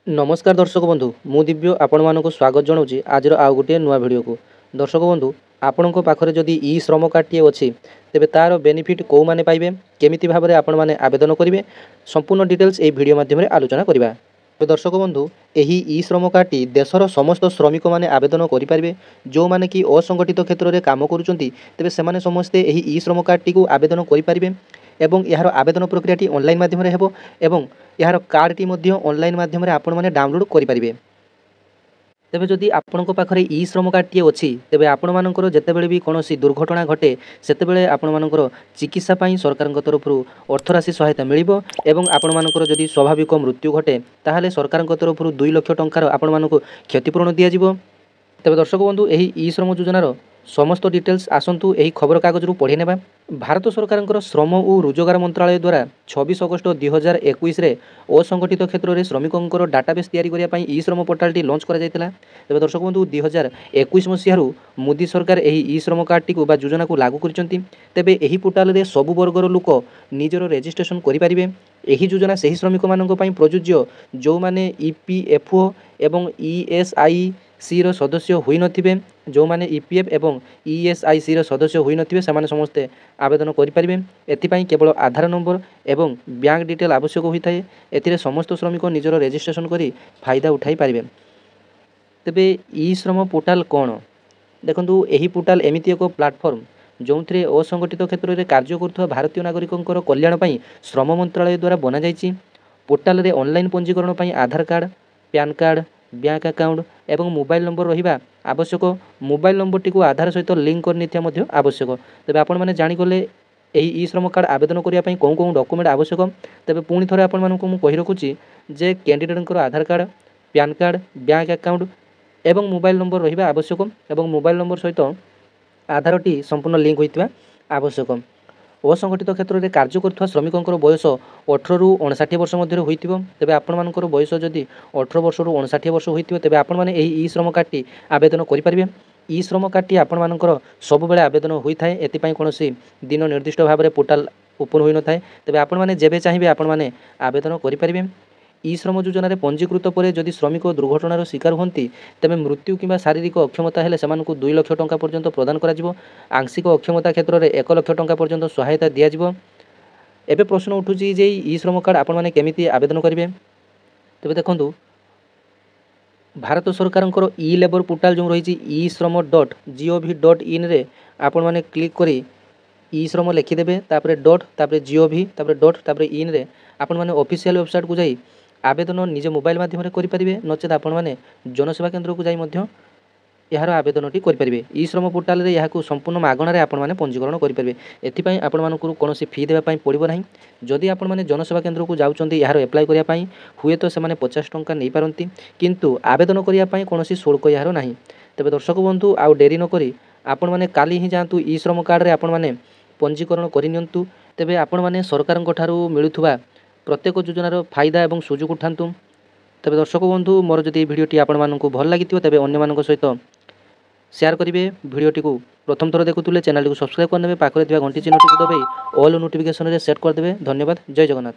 नमस्कार दर्शक बंधु मु दिव्य आपण मानक स्वागत जनाऊँ आज आउ गोटे नुआ भिडियो को। दर्शक बंधु आपण पाखरे जदि ई श्रम कार्डटे अच्छी तेबे तार बेनिफिट कौ माने पाइबे केमिति भाबरे आपण माने आवेदन करेंगे संपूर्ण डिटेल्स ए भिडियो माध्यम आलोचना करबा। दर्शक बंधु यही ई श्रम कार्डटी देशर समस्त श्रमिक माने आवेदन करेंगे जो माने कि असंगठित क्षेत्र में काम करुँच तेबे सेमाने समस्ते यही ई श्रम कार्डटी को आवेदन करेंगे एवं यार आवेदन प्रक्रियाटी ऑनलाइन माध्यम हेबो एवं यार कार्डटी मध्य ऑनलाइन माध्यम आपण माने डाउनलोड करेंगे। तेबे जदि आपणक पाखरे ई श्रम कार्डटी अच्छी तेबे आपण मानकर जेतेबेले भी कोनोसी दुर्घटना घटे सेतेबेले आपण मानकर चिकित्सा पाई सरकार तरफ अर्थराशि सहायता मिलिबो एवं आपण मानकर जदि स्वाभाविक मृत्यु घटे ताहले सरकार तरफ 2 लाख टंकार आपण मानक क्षतिपूरण दिया जिवो। तेबे दर्शक बंधु यही ई श्रम योजनार समस्त डिटेल्स आसतु यही खबर कागज रु पढ़ी नेबा। भारत सरकार श्रम और रोजगार मंत्रालय द्वारा 26 अगस्त 2021 रे असंगठित क्षेत्र में श्रमिकों डाटाबेस तैयारी करने ई श्रम पोर्टालटी लॉन्च करा जायतिला। तेबे दर्शक बंधु 2021 मसीहारू मोदी सरकार यही ई श्रम कार्डटी को योजना को लागू करछंती। तेबे यही पोर्टाल रे सबु वर्गर लोक निजर रजिस्ट्रेशन करि परिबे। यही योजना सही श्रमिक मानक पई प्रयोज्य जो माने ईपीएफओ एवं ईएसआईसी रो सदस्य होई नथिबे जो माने ईपीएफ एवं ईएसआईसी रो सदस्य होई नथिबे सेमाने समस्ते आवेदन करि परिबे। एथिपाई केवल आधार नंबर एवं बैंक डिटेल आवश्यक होइथाय। एथिरे समस्त श्रमिक निजर रजिस्ट्रेशन करी फायदा उठाई परिबे। तेबे ई श्रम पोर्टाल कौन देखंतु यही पोर्टाल एमिति एक प्लाटफर्म जो थे असंगठित क्षेत्र में कार्य करुवा भारतीय नागरिकों कल्याण पर श्रम मंत्रालय द्वारा बना जाइए। पोर्टाल रे ऑनलाइन पंजीकरण पर Aadhaar card PAN card bank account एवं मोबाइल नंबर रहिबा आवश्यक। मोबाइल नंबर टी को आधार सहित लिंक करनी आवश्यक। तेबे आपण माने जानिगले यही ई श्रम कार्ड आवेदन करने कौन कौन डॉक्यूमेंट आवश्यक। तेबे पुणी थोड़े आपण मानकु मु कहि रखुची जे candidate Aadhaar card PAN card bank account एवं मोबाइल नंबर रहिबा आवश्यक एवं मोबाइल नंबर सहित आधारटी संपूर्ण लिंक होइतिबा आवश्यक। असंगठित क्षेत्र में कार्य करुवा श्रमिकों बयस 18 रु 59 वर्ष मध्य होइतिबो। तेबे आपण मानकर बयस जदि 18 वर्ष रु 59 वर्ष होइतिबो तेबे आपण माने एही ई श्रम कार्डटी आवेदन करि परिबे। ई श्रम कार्डटी आपण मानकर सब बेले आवेदन होइथाय। एतिपाई कोनोसी दिन निर्दिष्ट भाव में पोर्टाल ओपन होई नथाय। तेबे आपण माने जेबे चाहिबे आपण माने आवेदन करि परिबे। ई श्रम योजना रे पंजीकृत पर जदि श्रमिक दुर्घटनार शिकार होती तेबे मृत्यु किंबा शारीरिक अक्षमता हेले सेमानकु 2 लाख टंका पर्यंत प्रदान करा जिवो। आंशिक अक्षमता क्षेत्र में 1 लाख टंका पर्यंत सहायता दिया जिवो। एबे प्रश्न उठुची जे ई श्रम कार्ड आपण माने केमिति आवेदन करिवे। तेबे देखंतु भारत सरकार ई लेबर पोर्टाल जो रही ई श्रम .gov.in रे आपण माने क्लिक करी ई श्रम लिखिदेवे तापरे डॉट तापरे gov तापरे डॉट तापरे इन रे आपण माने ऑफिशियल वेबसाइट को जाई आवेदन निजे मोबाइल माध्यम करि परिबे। नचेत आपण माने जनसेवा केंद्र को जाई मध्य यार आवेदनटी करेंगे। ई श्रम पोर्टाल रे याकू संपूर्ण मागणार आपण माने पंजीकरण करेंगे। एथिपाई आपण मानकु कोनोसी फी देबा पई पड़िबो नाही। जदि आपण माने जनसेवा केंद्र को जाउचंती यार अप्लाई करिया पई हुए तो से माने 50 टंका नै पारंती किंतु आवेदन करिया पई कोनोसी शुल्क यार नाही। तबे दर्शक बंधु आउ डेरी न करी आपण माने काली ही जांतु ई श्रम कार्ड रे आपण माने पंजीकरण करिनियंतु। तेबे आपण माने सरकारन ठारू मिलुथुवा प्रत्येक योजनार फायदा एवं सुजोग उठातु। तबे दर्शक बंधु मोर जदि भिडियोटी आपण मानकु भल लागिथिबो तबे अन्य मानक सहित शेयर करेंगे। भिडियोटी को प्रथम थर देखुले चैनल को सब्सक्राइब करने पाखरे घंटी चिन्हटी को दबाई ऑल नोटिफिकेशन रे सेट करदे। धन्यवाद। जय जगन्नाथ।